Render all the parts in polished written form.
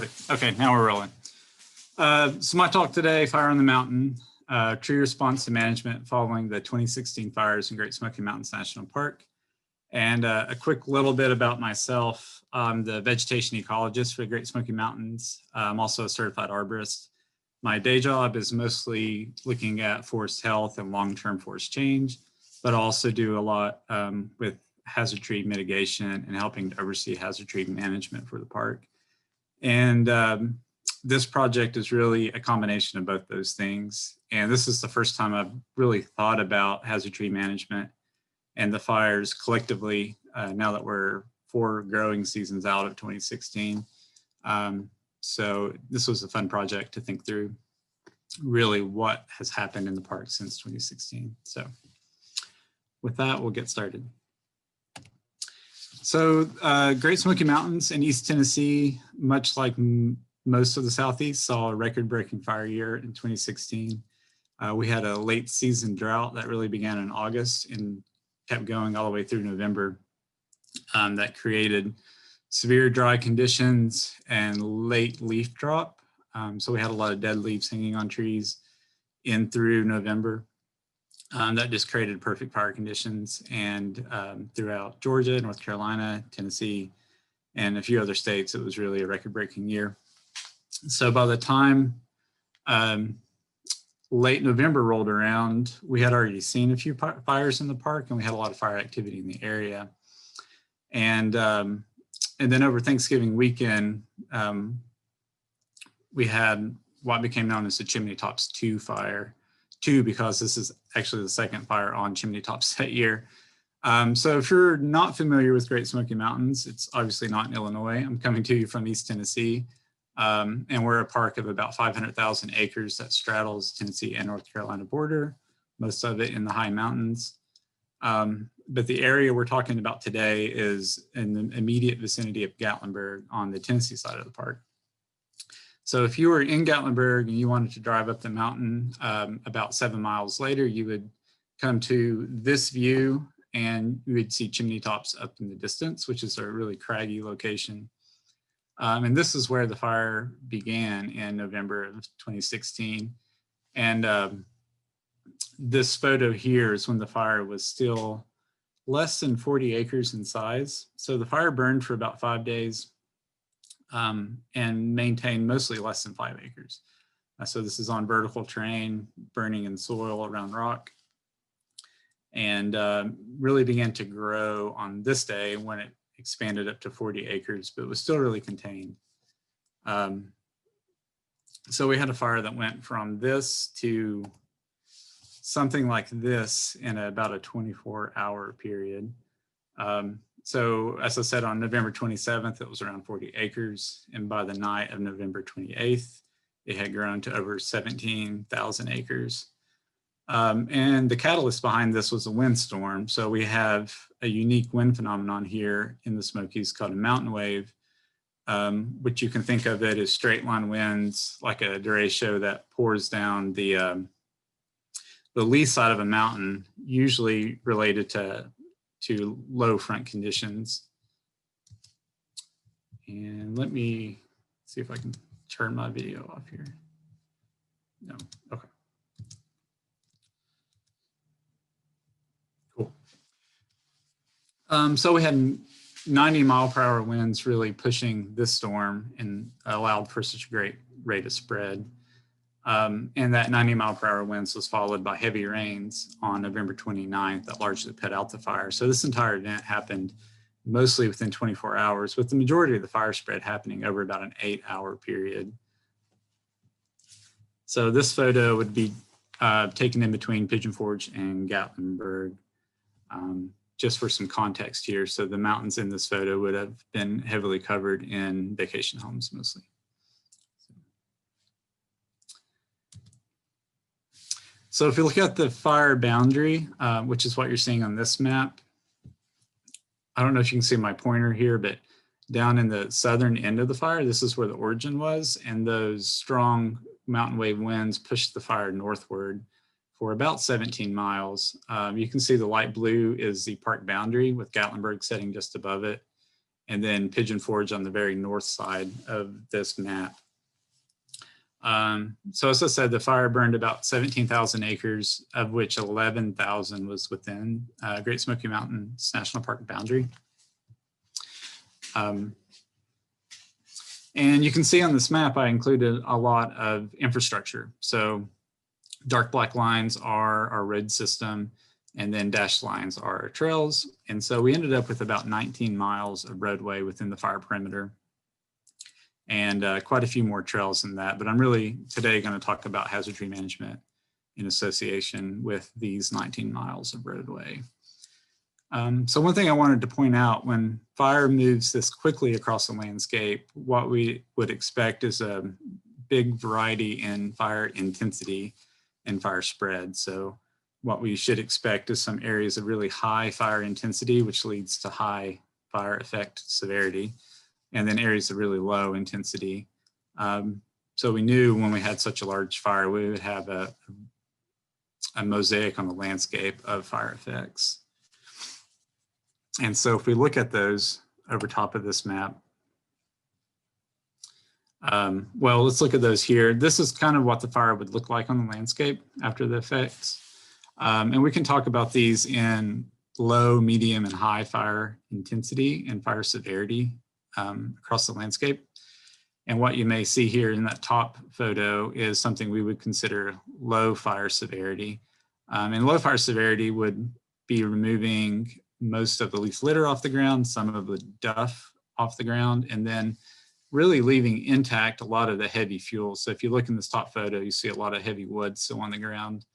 Perfect. Okay, now we're rolling. So my talk today, Fire on the Mountain, tree response and management following the 2016 fires in Great Smoky Mountains National Park. And a quick little bit about myself. I'm the vegetation ecologist for the Great Smoky Mountains. I'm also a certified arborist. My day job is mostly looking at forest health and long-term forest change, but I also do a lot with hazard tree mitigation and helping to oversee hazard tree management for the park. And this project is really a combination of both those things. And this is the first time I've really thought about hazard tree management and the fires collectively, now that we're 4 growing seasons out of 2016. So this was a fun project to think through really what has happened in the park since 2016. So with that, we'll get started. So Great Smoky Mountains in East Tennessee, much like most of the Southeast, saw a record-breaking fire year in 2016. We had a late season drought that really began in August and kept going all the way through November. That created severe dry conditions and late leaf drop. So we had a lot of dead leaves hanging on trees in through November. That just created perfect fire conditions, and throughout Georgia, North Carolina, Tennessee, and a few other states, it was really a record-breaking year. So by the time late November rolled around, we had already seen a few fires in the park, and we had a lot of fire activity in the area. And then over Thanksgiving weekend, we had what became known as the Chimney Tops 2 fire. 2 because this is actually the second fire on Chimney Tops that year. So if you're not familiar with Great Smoky Mountains, it's obviously not in Illinois. I'm coming to you from East Tennessee. And we're a park of about 500,000 acres that straddles Tennessee and North Carolina border, most of it in the high mountains. But the area we're talking about today is in the immediate vicinity of Gatlinburg on the Tennessee side of the park. So if you were in Gatlinburg and you wanted to drive up the mountain, about 7 miles later, you would come to this view and you would see Chimney Tops up in the distance, which is a really craggy location. And this is where the fire began in November of 2016. And this photo here is when the fire was still less than 40 acres in size. So the fire burned for about 5 days. And maintained mostly less than 5 acres. So this is on vertical terrain, burning in soil around rock, and really began to grow on this day when it expanded up to 40 acres, but it was still really contained. So we had a fire that went from this to something like this in about a 24-hour period. So as I said, on November 27th, it was around 40 acres. And by the night of November 28th, it had grown to over 17,000 acres. And the catalyst behind this was a windstorm. So we have a unique wind phenomenon here in the Smokies called a mountain wave, which you can think of it as straight line winds, like a derecho that pours down the lee side of a mountain, usually related to low front conditions. And let me see if I can turn my video off here. No, okay. Cool. So we had 90-mile-per-hour winds really pushing this storm and allowed for such a great rate of spread. And that 90-mile-per-hour winds was followed by heavy rains on November 29th that largely put out the fire. So this entire event happened mostly within 24 hours, with the majority of the fire spread happening over about an 8-hour period. So this photo would be taken in between Pigeon Forge and Gatlinburg, just for some context here. So the mountains in this photo would have been heavily covered in vacation homes mostly. So if you look at the fire boundary, which is what you're seeing on this map, I don't know if you can see my pointer here, but down in the southern end of the fire, this is where the origin was, and those strong mountain wave winds pushed the fire northward for about 17 miles. You can see the light blue is the park boundary with Gatlinburg sitting just above it, and then Pigeon Forge on the very north side of this map. So as I said, the fire burned about 17,000 acres, of which 11,000 was within Great Smoky Mountains National Park boundary. And you can see on this map, I included a lot of infrastructure. So dark black lines are our road system, and then dashed lines are our trails. And so we ended up with about 19 miles of roadway within the fire perimeter, and quite a few more trails than that. But I'm really today going to talk about hazard tree management in association with these 19 miles of roadway. So one thing I wanted to point out, when fire moves this quickly across the landscape, what we would expect is a big variety in fire intensity and fire spread. So what we should expect is some areas of really high fire intensity, which leads to high fire effect severity, and then areas of really low intensity. So we knew when we had such a large fire, we would have a mosaic on the landscape of fire effects. And so if we look at those over top of this map, well, let's look at those here. This is kind of what the fire would look like on the landscape after the effects. And we can talk about these in low, medium, and high fire intensity and fire severity across the landscape. And what you may see here in that top photo is something we would consider low fire severity. And low fire severity would be removing most of the leaf litter off the ground, some of the duff off the ground, and then really leaving intact a lot of the heavy fuel. So if you look in this top photo, you see a lot of heavy wood still on the ground.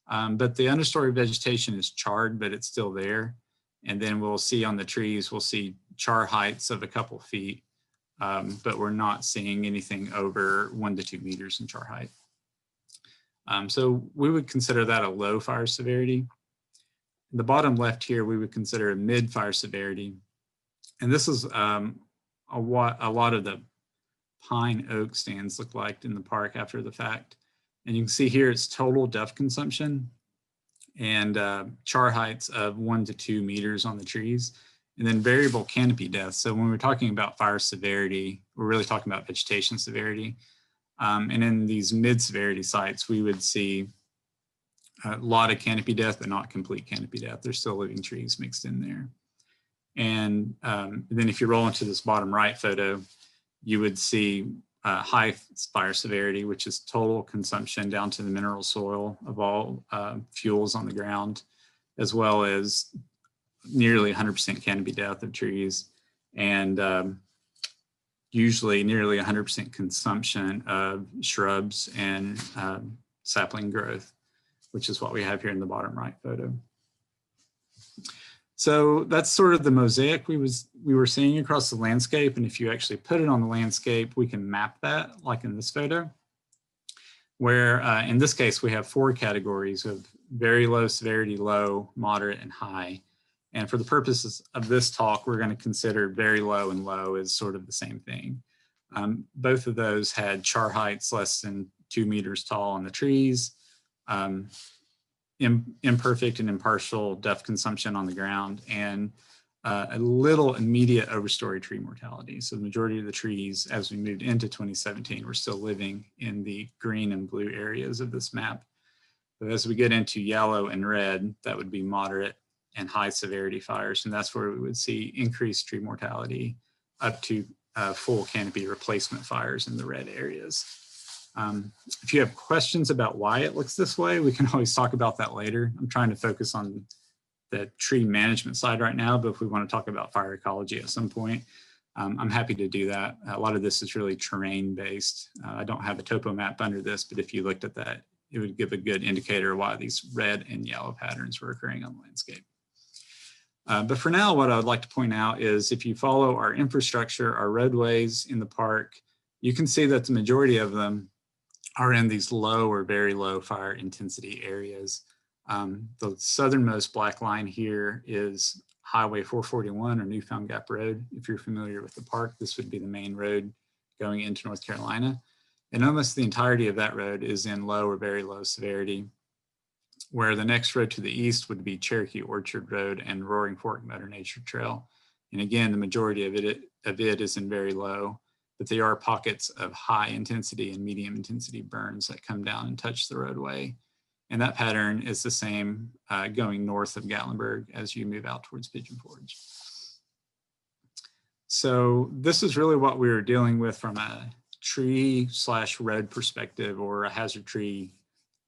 But the understory vegetation is charred, but it's still there. And then we'll see on the trees, we'll see char heights of a couple feet, but we're not seeing anything over 1 to 2 meters in char height. So we would consider that a low fire severity. In the bottom left here, we would consider a mid fire severity. And this is what a lot of the pine oak stands look like in the park after the fact. And you can see here it's total duff consumption and char heights of 1 to 2 meters on the trees, and then variable canopy death. So when we're talking about fire severity, we're really talking about vegetation severity. And in these mid severity sites, we would see a lot of canopy death, but not complete canopy death. There's still living trees mixed in there. And then if you roll into this bottom right photo, you would see high fire severity, which is total consumption down to the mineral soil of all fuels on the ground, as well as nearly 100% canopy death of trees, and usually nearly 100% consumption of shrubs and sapling growth, which is what we have here in the bottom right photo. So that's sort of the mosaic we were seeing across the landscape. And if you actually put it on the landscape, we can map that like in this photo, where in this case, we have 4 categories of very low severity, low, moderate, and high. And for the purposes of this talk, we're going to consider very low and low as sort of the same thing. Both of those had char heights less than 2 meters tall on the trees, imperfect and impartial duff consumption on the ground, and a little immediate overstory tree mortality. So the majority of the trees, as we moved into 2017, were still living in the green and blue areas of this map. But as we get into yellow and red, that would be moderate and high severity fires. And that's where we would see increased tree mortality up to full canopy replacement fires in the red areas. If you have questions about why it looks this way, we can always talk about that later. I'm trying to focus on the tree management side right now, but if we want to talk about fire ecology at some point, I'm happy to do that. A lot of this is really terrain based. I don't have a topo map under this, but if you looked at that, it would give a good indicator of why these red and yellow patterns were occurring on the landscape. But for now, what I would like to point out is if you follow our infrastructure, our roadways in the park, you can see that the majority of them are in these low or very low fire intensity areas. The southernmost black line here is Highway 441 or Newfound Gap Road. If you're familiar with the park, this would be the main road going into North Carolina. And almost the entirety of that road is in low or very low severity, where the next road to the east would be Cherokee Orchard Road and Roaring Fork Mother Nature Trail. And again, the majority of it is in very low, but there are pockets of high intensity and medium intensity burns that come down and touch the roadway. And that pattern is the same going north of Gatlinburg as you move out towards Pigeon Forge. So this is really what we were dealing with from a tree/road perspective, or a hazard tree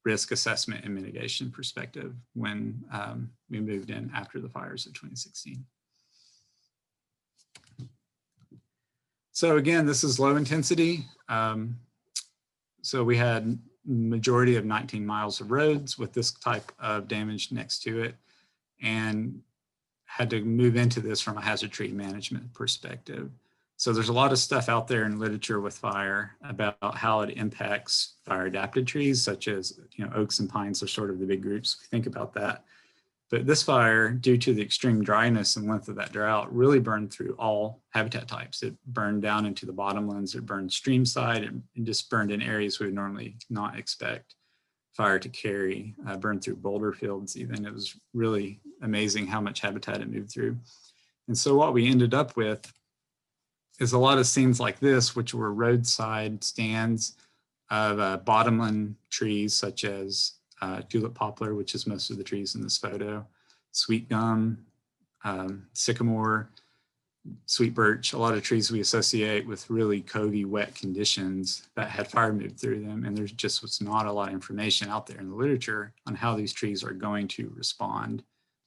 risk assessment and mitigation perspective when we moved in after the fires of 2016. So again, this is low intensity. So we had majority of 19 miles of roads with this type of damage next to it, and had to move into this from a hazard tree management perspective. So there's a lot of stuff out there in literature with fire about how it impacts fire adapted trees, such as, you know, oaks and pines are sort of the big groups. Think about that. But this fire, due to the extreme dryness and length of that drought, really burned through all habitat types. It burned down into the bottomlands, it burned stream side, it just burned in areas we would normally not expect fire to carry, burned through boulder fields even. It was really amazing how much habitat it moved through. And so what we ended up with is a lot of scenes like this, which were roadside stands of bottomland trees such as tulip poplar, which is most of the trees in this photo, sweet gum, sycamore, sweet birch, a lot of trees we associate with really covey, wet conditions that had fire move through them. And there's just was not a lot of information out there in the literature on how these trees are going to respond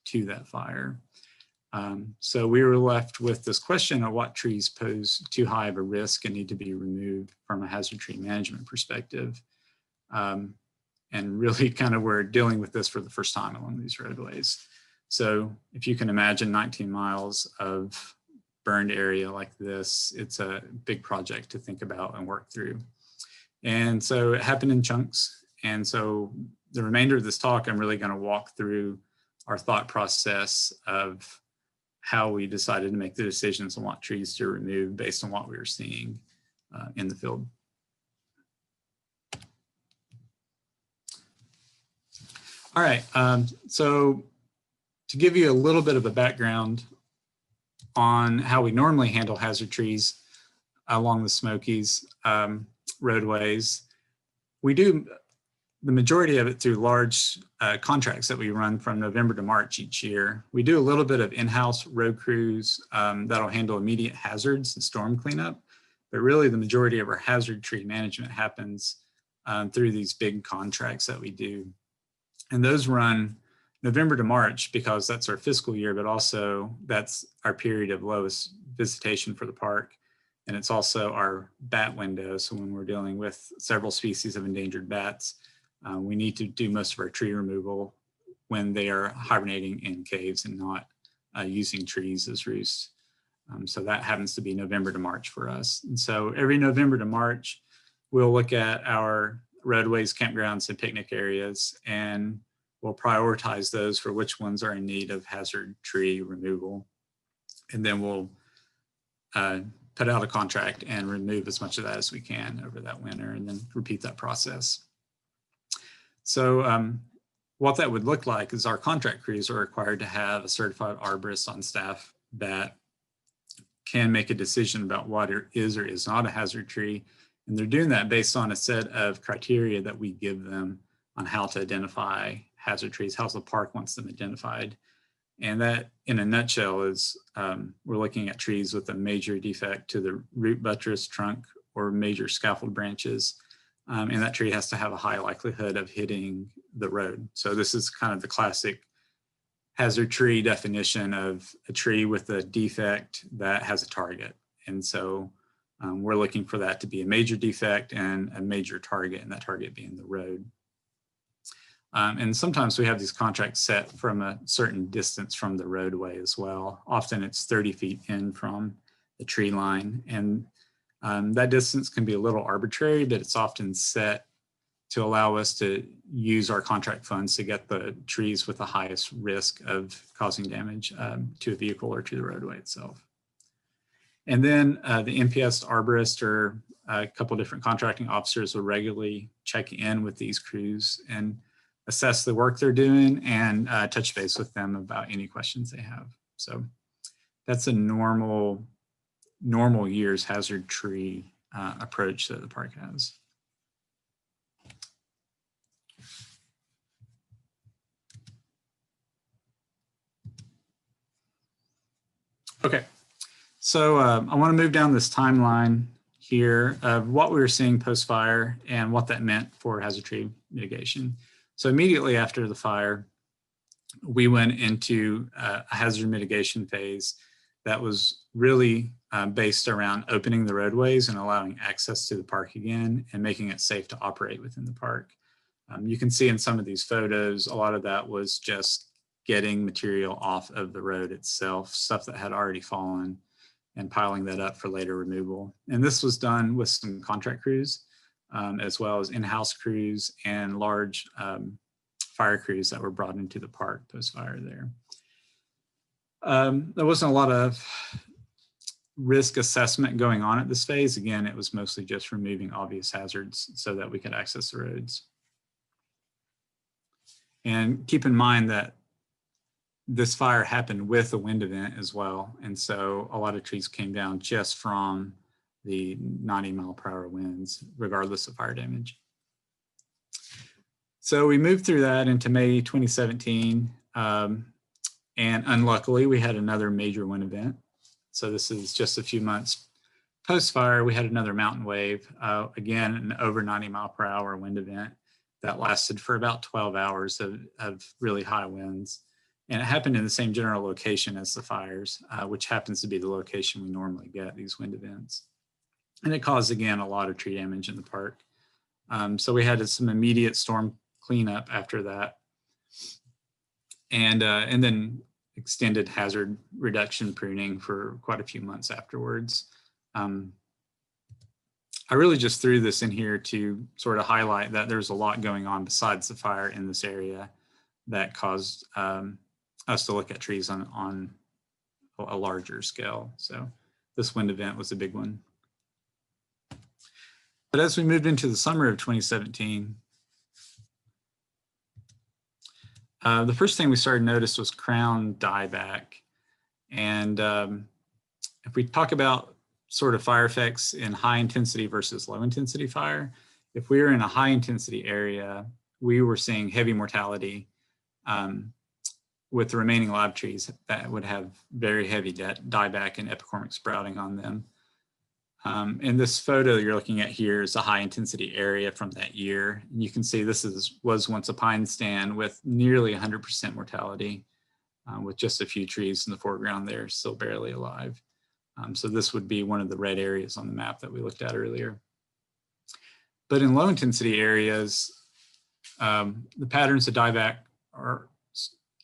to that fire. So we were left with this question of what trees pose too high of a risk and need to be removed from a hazard tree management perspective. And really kind of we're dealing with this for the first time along these roadways. So if you can imagine 19 miles of burned area like this, it's a big project to think about and work through. And so it happened in chunks. And so the remainder of this talk, I'm really going to walk through our thought process of how we decided to make the decisions on what trees to remove based on what we were seeing in the field. All right, so to give you a little bit of a background on how we normally handle hazard trees along the Smokies roadways, we do the majority of it through large contracts that we run from November to March each year. We do a little bit of in-house road crews that'll handle immediate hazards and storm cleanup, but really the majority of our hazard tree management happens through these big contracts that we do. And those run November to March because that's our fiscal year, but also that's our period of lowest visitation for the park. And it's also our bat window. So when we're dealing with several species of endangered bats, we need to do most of our tree removal when they are hibernating in caves and not using trees as roosts. So that happens to be November to March for us. And so every November to March, we'll look at our roadways, campgrounds, and picnic areas, and we'll prioritize those for which ones are in need of hazard tree removal. And then we'll put out a contract and remove as much of that as we can over that winter, and then repeat that process. So what that would look like is our contract crews are required to have a certified arborist on staff that can make a decision about what is or is not a hazard tree. And they're doing that based on a set of criteria that we give them on how to identify hazard trees, how the park wants them identified. And that, in a nutshell, is we're looking at trees with a major defect to the root, buttress, trunk, or major scaffold branches. And that tree has to have a high likelihood of hitting the road. So this is kind of the classic hazard tree definition of a tree with a defect that has a target. And so we're looking for that to be a major defect and a major target, and that target being the road. And sometimes we have these contracts set from a certain distance from the roadway as well. Often it's 30 feet in from the tree line. And that distance can be a little arbitrary, but it's often set to allow us to use our contract funds to get the trees with the highest risk of causing damage to a vehicle or to the roadway itself. And then the NPS arborist or a couple different contracting officers will regularly check in with these crews and assess the work they're doing and touch base with them about any questions they have. So That's a normal year's hazard tree approach that the park has. Okay, so I want to move down this timeline here of what we were seeing post-fire and what that meant for hazard tree mitigation. So immediately after the fire, we went into a hazard mitigation phase that was really based around opening the roadways and allowing access to the park again and making it safe to operate within the park. You can see in some of these photos, a lot of that was just getting material off of the road itself, stuff that had already fallen, and piling that up for later removal. And this was done with some contract crews, as well as in-house crews and large fire crews that were brought into the park post-fire there. There wasn't a lot of risk assessment going on at this phase. Again, it was mostly just removing obvious hazards so that we could access the roads. And keep in mind that this fire happened with a wind event as well. And so a lot of trees came down just from the 90-mile-per-hour winds, regardless of fire damage. So we moved through that into May 2017. And unluckily, we had another major wind event. So this is just a few months post-fire. We had another mountain wave, again, an over 90-mile-per-hour wind event that lasted for about 12 hours of really high winds. And it happened in the same general location as the fires, which happens to be the location we normally get these wind events. And it caused, again, a lot of tree damage in the park. So we had some immediate storm cleanup after that. And then extended hazard reduction pruning for quite a few months afterwards. I really just threw this in here to sort of highlight that there's a lot going on besides the fire in this area that caused us to look at trees on a larger scale. So this wind event was a big one. But as we moved into the summer of 2017, the first thing we started to notice was crown dieback. And if we talk about sort of fire effects in high intensity versus low intensity fire, if we were in a high intensity area, we were seeing heavy mortality with the remaining live trees that would have very heavy dieback and epicormic sprouting on them. And this photo you're looking at here is a high intensity area from that year. And you can see this was once a pine stand with nearly 100% mortality, with just a few trees in the foreground there still barely alive. So this would be one of the red areas on the map that we looked at earlier. But in low intensity areas, the patterns of dieback are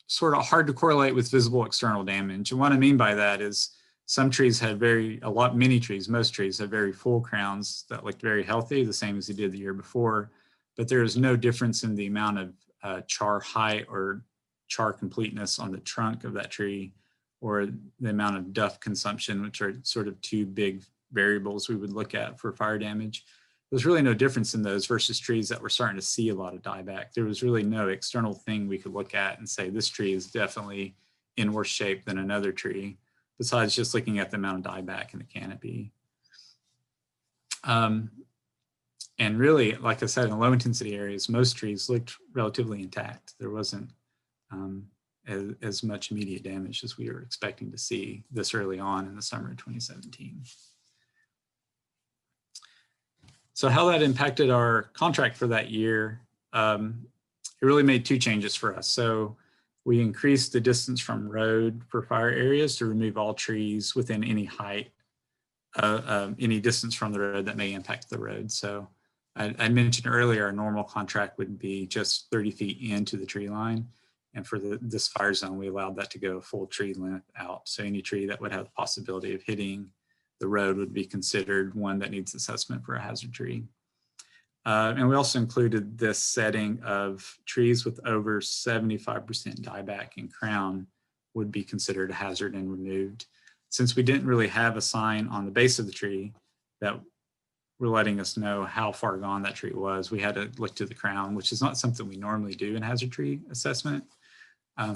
sort of hard to correlate with visible external damage. And what I mean by that is some trees had most trees had very full crowns that looked very healthy, the same as they did the year before, but there is no difference in the amount of char height or char completeness on the trunk of that tree, or the amount of duff consumption, which are sort of two big variables we would look at for fire damage. There's really no difference in those versus trees that were starting to see a lot of dieback. There was really no external thing we could look at and say, this tree is definitely in worse shape than another tree, besides just looking at the amount of dieback in the canopy. And really, like I said, in low intensity areas, most trees looked relatively intact. There wasn't as much immediate damage as we were expecting to see this early on in the summer of 2017. So how that impacted our contract for that year, it really made two changes for us. So we increased the distance from road for fire areas to remove all trees within any height, any distance from the road that may impact the road. So I mentioned earlier, our normal contract would be just 30 feet into the tree line. And for this fire zone, we allowed that to go full tree length out. So any tree that would have the possibility of hitting the road would be considered one that needs assessment for a hazard tree. And we also included this setting of trees with over 75% dieback and crown would be considered a hazard and removed. Since we didn't really have a sign on the base of the tree that were letting us know how far gone that tree was, we had to look to the crown, which is not something we normally do in hazard tree assessment.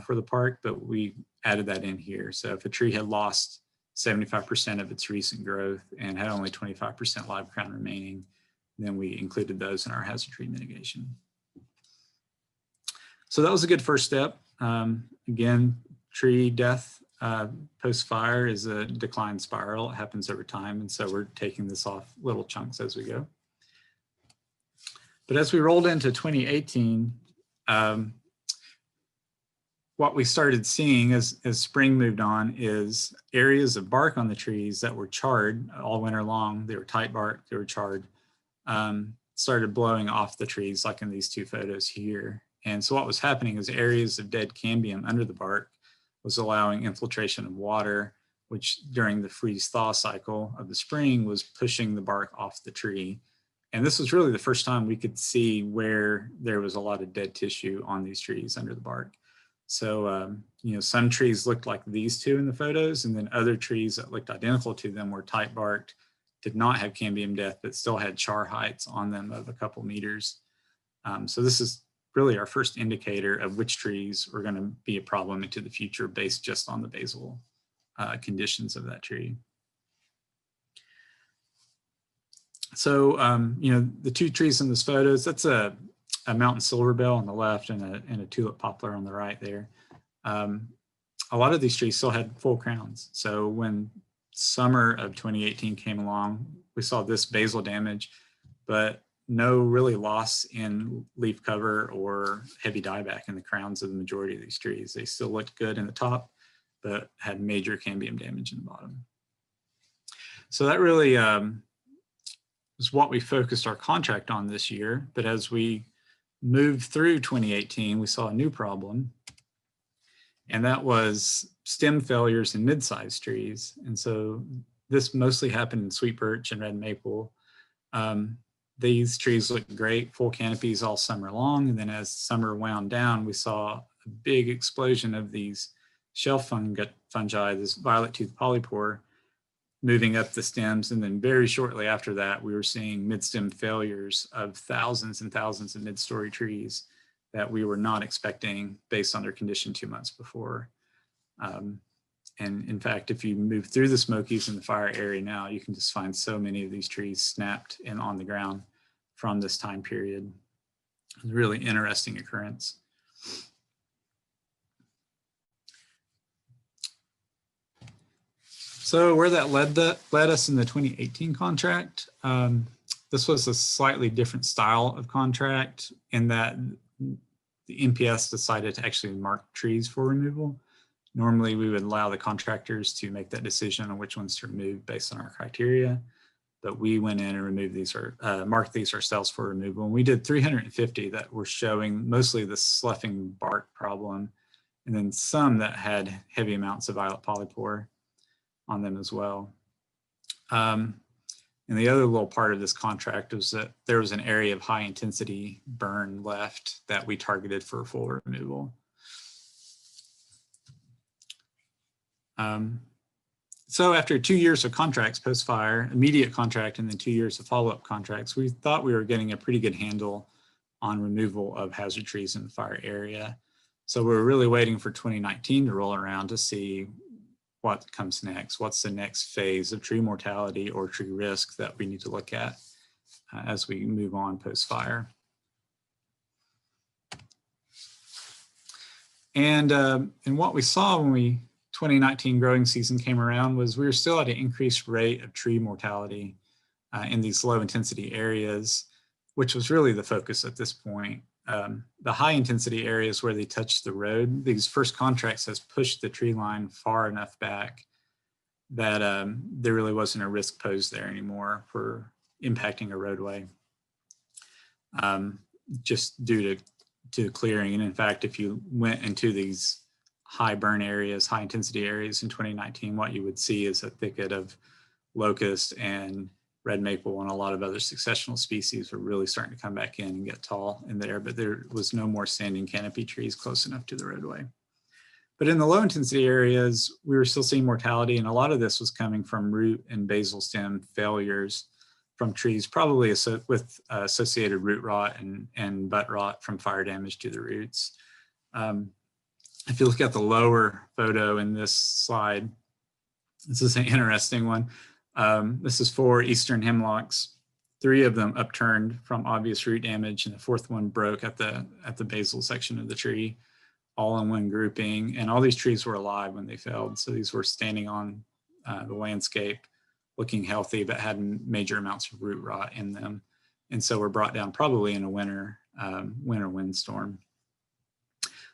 for the park, but we added that in here. So if a tree had lost 75% of its recent growth and had only 25% live crown remaining, then we included those in our hazard tree mitigation. So that was a good first step. Again, tree death post-fire is a decline spiral. It happens over time, and so we're taking this off little chunks as we go. But as we rolled into 2018, what we started seeing as spring moved on is areas of bark on the trees that were charred all winter long. They were tight bark, they were charred, started blowing off the trees like in these two photos here. And so what was happening is areas of dead cambium under the bark was allowing infiltration of water, which during the freeze-thaw cycle of the spring was pushing the bark off the tree. And this was really the first time we could see where there was a lot of dead tissue on these trees under the bark. So, you know, some trees looked like these two in the photos, and then other trees that looked identical to them were tight barked, did not have cambium death, but still had char heights on them of a couple meters. So this is really our first indicator of which trees were going to be a problem into the future based just on the basal conditions of that tree. So, you know, the two trees in this photos, that's a mountain silverbell on the left and a tulip poplar on the right there. A lot of these trees still had full crowns. So when summer of 2018 came along, we saw this basal damage, but no really loss in leaf cover or heavy dieback in the crowns of the majority of these trees. They still looked good in the top, but had major cambium damage in the bottom. So that really is what we focused our contract on this year. But as we moved through 2018, we saw a new problem, and that was stem failures in mid-sized trees. And so this mostly happened in sweet birch and red maple. These trees looked great, full canopies all summer long. And then as summer wound down, we saw a big explosion of these shelf fungi, this violet-toothed polypore, moving up the stems. And then very shortly after that, we were seeing mid-stem failures of thousands and thousands of mid-story trees that we were not expecting based on their condition 2 months before. And in fact, if you move through the Smokies in the fire area now, you can just find so many of these trees snapped and on the ground from this time period. It's a really interesting occurrence. So where that led us in the 2018 contract, this was a slightly different style of contract in that the NPS decided to actually mark trees for removal. Normally, we would allow the contractors to make that decision on which ones to remove based on our criteria, but we went in and removed these or marked these ourselves for removal. And we did 350 that were showing mostly the sloughing bark problem, and then some that had heavy amounts of violet polypore on them as well. And the other little part of this contract was that there was an area of high intensity burn left that we targeted for full removal. So after 2 years of contracts post-fire, immediate contract and then 2 years of follow-up contracts, we thought we were getting a pretty good handle on removal of hazard trees in the fire area. So we were really waiting for 2019 to roll around to see what comes next. What's the next phase of tree mortality or tree risk that we need to look at as we move on post-fire. And what we saw when 2019 growing season came around was we were still at an increased rate of tree mortality in these low intensity areas, which was really the focus at this point. The high intensity areas where they touch the road, these first contracts has pushed the tree line far enough back that there really wasn't a risk posed there anymore for impacting a roadway, just due to clearing. And in fact, if you went into these high burn areas, high intensity areas in 2019, what you would see is a thicket of locust and red maple and a lot of other successional species were really starting to come back in and get tall in there, but there was no more standing canopy trees close enough to the roadway. But in the low intensity areas, we were still seeing mortality, and a lot of this was coming from root and basal stem failures from trees, probably with associated root rot and butt rot from fire damage to the roots. If you look at the lower photo in this slide, this is an interesting one. This is 4 eastern hemlocks. 3 of them upturned from obvious root damage, and the 4th one broke at the basal section of the tree, all in one grouping. And all these trees were alive when they felled. So these were standing on the landscape, looking healthy, but had major amounts of root rot in them. And so were brought down probably in a winter windstorm.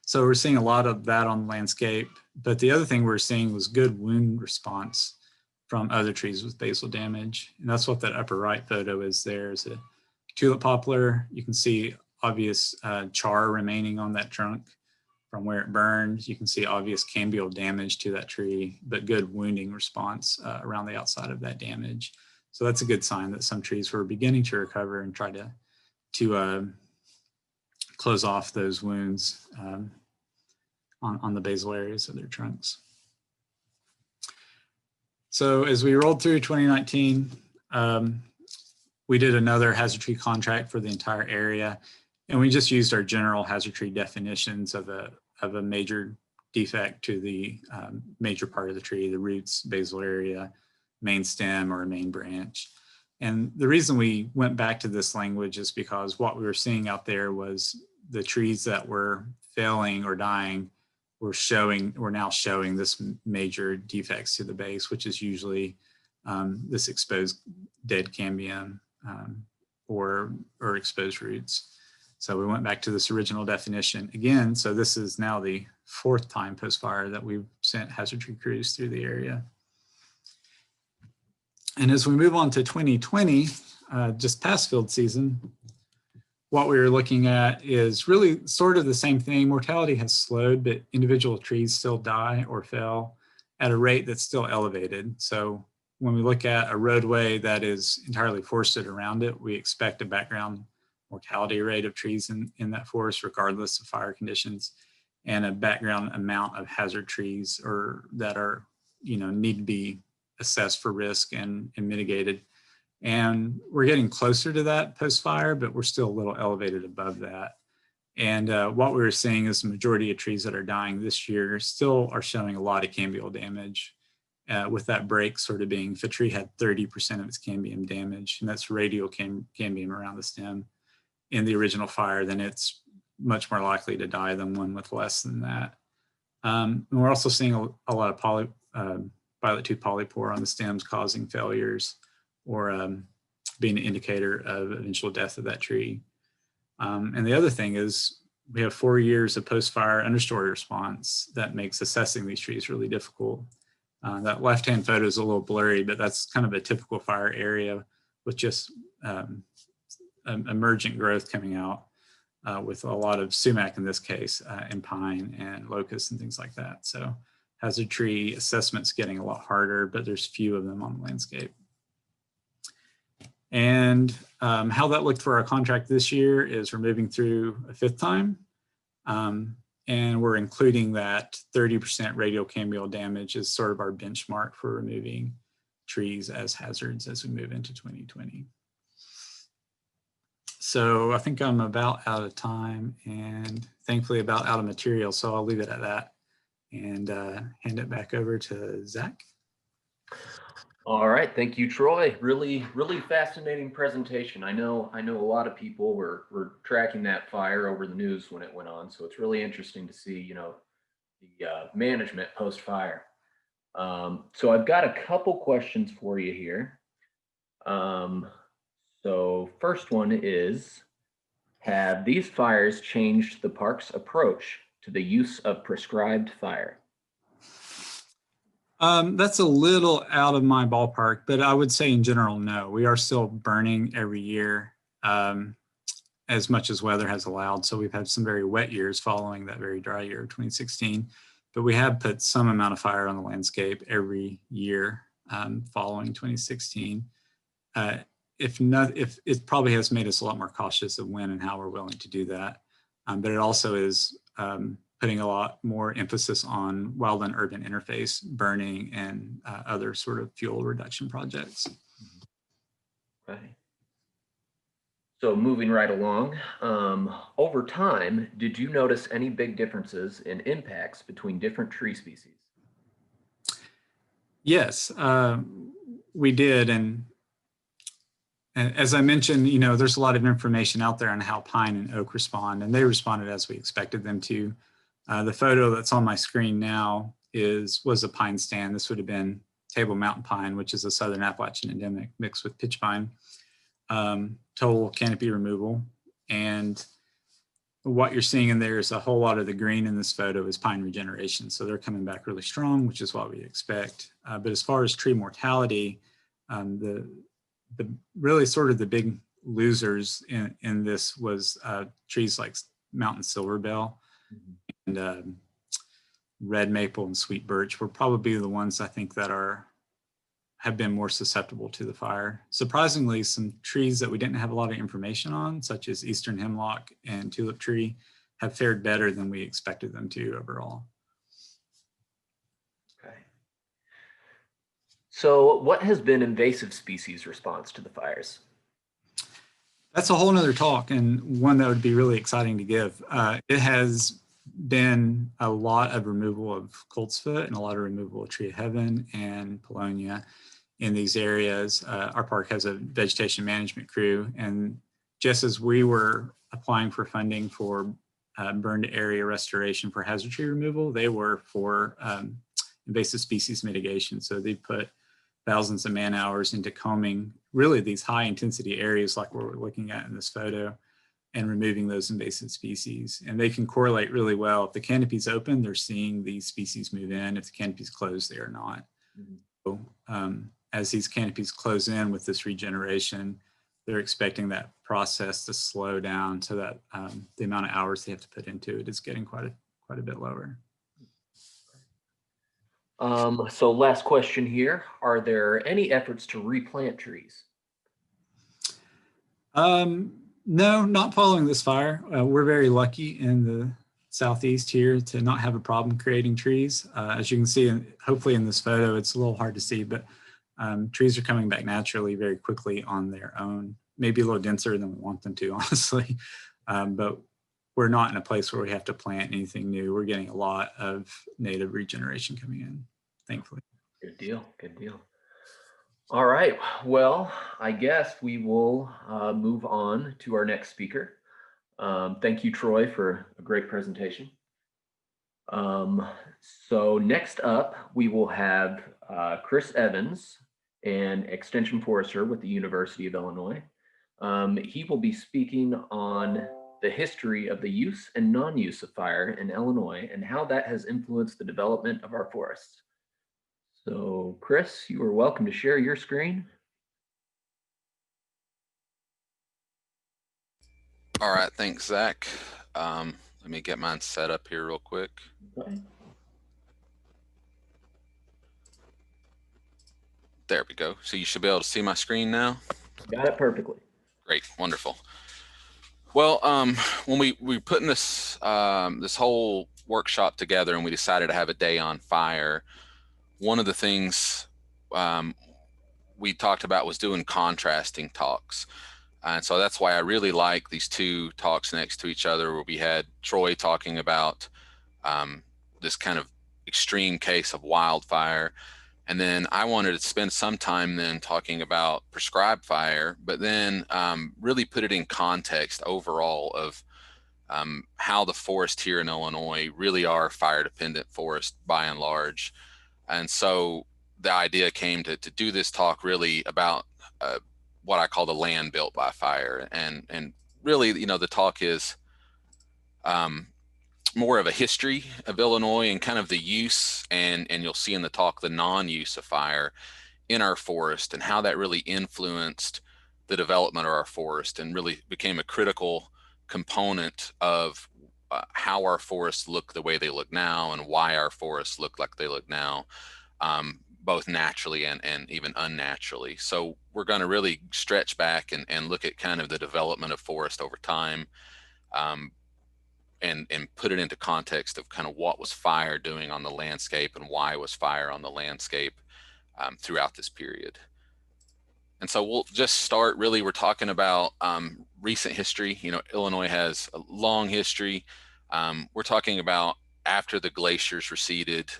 So we're seeing a lot of that on the landscape. But the other thing we're seeing was good wound response from other trees with basal damage. And that's what that upper right photo is. There's a tulip poplar. You can see obvious char remaining on that trunk from where it burned. You can see obvious cambial damage to that tree, but good wounding response around the outside of that damage. So that's a good sign that some trees were beginning to recover and try to close off those wounds on the basal areas of their trunks. So as we rolled through 2019, we did another hazard tree contract for the entire area, and we just used our general hazard tree definitions of a major defect to the major part of the tree, the roots, basal area, main stem, or a main branch. And the reason we went back to this language is because what we were seeing out there was the trees that were failing or dying were now showing this major defects to the base, which is usually this exposed dead cambium or exposed roots. So we went back to this original definition again. So this is now the 4th time post-fire that we've sent hazard tree crews through the area. And as we move on to 2020, just past field season, what we were looking at is really sort of the same thing. Mortality has slowed, but individual trees still die or fell at a rate that's still elevated. So when we look at a roadway that is entirely forested around it, we expect a background mortality rate of trees in that forest, regardless of fire conditions, and a background amount of hazard trees that are, need to be assessed for risk and mitigated. And we're getting closer to that post-fire, but we're still a little elevated above that. And what we were seeing is the majority of trees that are dying this year still are showing a lot of cambial damage, with that break sort of being, if a tree had 30% of its cambium damage, and that's radial cambium around the stem in the original fire, then it's much more likely to die than one with less than that. And we're also seeing a lot of violet tooth polypore on the stems causing failures or being an indicator of eventual death of that tree. And the other thing is we have 4 years of post-fire understory response that makes assessing these trees really difficult. That left-hand photo is a little blurry, but that's kind of a typical fire area with just emergent growth coming out with a lot of sumac in this case, and pine and locust and things like that. So hazard tree assessment's getting a lot harder, but there's few of them on the landscape. And how that looked for our contract this year is we're moving through a 5th time, and we're including that 30% radial cambial damage as sort of our benchmark for removing trees as hazards as we move into 2020. So I think I'm about out of time and thankfully about out of material, so I'll leave it at that and hand it back over to Zach. All right, thank you, Troy. Really fascinating presentation. I know a lot of people were tracking that fire over the news when it went on, so it's really interesting to see, the management post-fire. So I've got a couple questions for you here. So first one is, have these fires changed the park's approach to the use of prescribed fire? That's a little out of my ballpark, but I would say in general, no. We are still burning every year as much as weather has allowed. So we've had some very wet years following that very dry year of 2016, but we have put some amount of fire on the landscape every year following 2016. If it probably has made us a lot more cautious of when and how we're willing to do that. But it also is putting a lot more emphasis on wildland urban interface burning and other sort of fuel reduction projects. Okay. So moving right along, over time, did you notice any big differences in impacts between different tree species? Yes, we did. And as I mentioned, there's a lot of information out there on how pine and oak respond, and they responded as we expected them to. The photo that's on my screen now was a pine stand. This would have been Table Mountain pine, which is a southern Appalachian endemic mixed with pitch pine. Total canopy removal. And what you're seeing in there is a whole lot of the green in this photo is pine regeneration. So they're coming back really strong, which is what we expect. But as far as tree mortality, the really sort of the big losers in this was trees like mountain silverbell and red maple and sweet birch were probably the ones I think that have been more susceptible to the fire. Surprisingly, some trees that we didn't have a lot of information on, such as eastern hemlock and tulip tree, have fared better than we expected them to overall. Okay. So what has been invasive species response to the fires? That's a whole nother talk, and one that would be really exciting to give. It has been a lot of removal of coltsfoot and a lot of removal of tree of heaven and paulownia in these areas. Our park has a vegetation management crew, and just as we were applying for funding for burned area restoration for hazard tree removal, they were for invasive species mitigation. So they put thousands of man hours into combing really these high intensity areas like what we're looking at in this photo and removing those invasive species. And they can correlate really well. If the canopy's open, they're seeing these species move in. If the canopy's closed, they are not. So, as these canopies close in with this regeneration, they're expecting that process to slow down so that the amount of hours they have to put into it is getting quite a bit lower. So last question here, are there any efforts to replant trees? No, not following this fire. We're very lucky in the southeast here to not have a problem creating trees. As you can see, hopefully in this photo, it's a little hard to see, but trees are coming back naturally very quickly on their own, maybe a little denser than we want them to, honestly. But we're not in a place where we have to plant anything new. We're getting a lot of native regeneration coming in, thankfully. Good deal, good deal. All right, well, I guess we will move on to our next speaker. Thank you, Troy, for a great presentation. So next up, we will have Chris Evans, an extension forester with the University of Illinois. He will be speaking on the history of the use and non-use of fire in Illinois and how that has influenced the development of our forests. So Chris, you are welcome to share your screen. All right, thanks, Zach. Let me get mine set up here real quick. Okay. There we go. So you should be able to see my screen now. Got it perfectly. Great, wonderful. Well, when we put in this this whole workshop together and we decided to have a day on fire, one of the things we talked about was doing contrasting talks. And so that's why I really like these two talks next to each other, where we had Troy talking about this kind of extreme case of wildfire. And then I wanted to spend some time then talking about prescribed fire, but then really put it in context overall of how the forest here in Illinois really are fire dependent forests by and large. And so the idea came to do this talk really about what I call the land built by fire. And really, you know, the talk is more of a history of Illinois and kind of the use, and you'll see in the talk the non-use of fire in our forest and how that really influenced the development of our forest and really became a critical component of how our forests look the way they look now and why our forests look like they look now, both naturally and even unnaturally. So we're going to really stretch back and look at kind of the development of forest over time, and put it into context of kind of what was fire doing on the landscape and why was fire on the landscape throughout this period. And so we'll just start, really, we're talking about recent history. Illinois has a long history. We're talking about after the glaciers receded,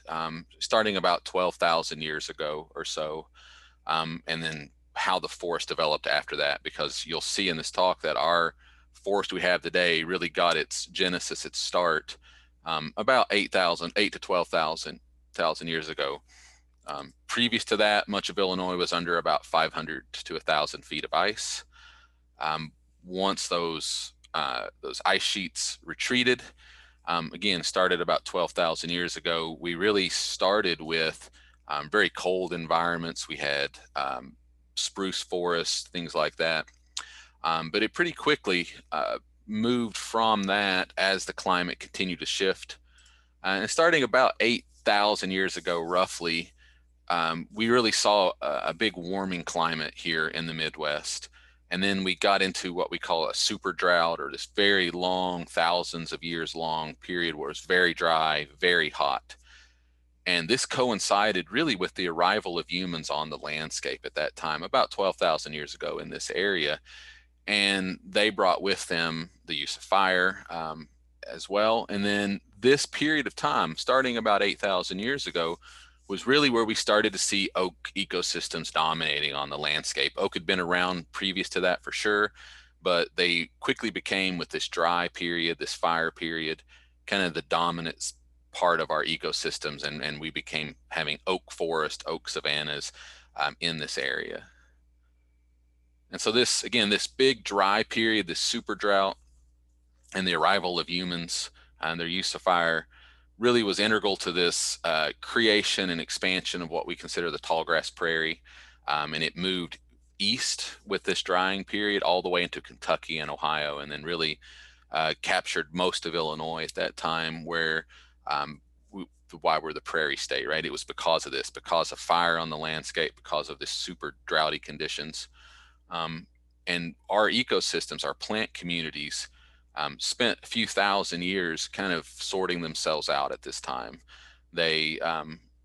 starting about 12,000 years ago or so, and then how the forest developed after that, because you'll see in this talk that our forest we have today really got its genesis, its start, about 8 to 12,000 years ago. Previous to that, much of Illinois was under about 500 to 1,000 feet of ice. Once those ice sheets retreated, again, started about 12,000 years ago, we really started with very cold environments. We had spruce forests, things like that. But it pretty quickly moved from that as the climate continued to shift. And starting about 8,000 years ago, roughly, we really saw a big warming climate here in the Midwest. And then we got into what we call a super drought, or this very long, thousands of years long period where it was very dry, very hot. And this coincided really with the arrival of humans on the landscape at that time, about 12,000 years ago in this area. And they brought with them the use of fire as well. And then this period of time, starting about 8,000 years ago, was really where we started to see oak ecosystems dominating on the landscape. Oak had been around previous to that for sure, but they quickly became, with this dry period, this fire period, kind of the dominant part of our ecosystems, and we became having oak forest, oak savannas in this area. And so this, again, this big dry period, this super drought, and the arrival of humans and their use of fire really was integral to this creation and expansion of what we consider the tallgrass prairie. And it moved east with this drying period all the way into Kentucky and Ohio, and then really captured most of Illinois at that time, where why we're the prairie state, right? It was because of this, because of fire on the landscape, because of this super droughty conditions. And our ecosystems, our plant communities, spent a few thousand years kind of sorting themselves out at this time. They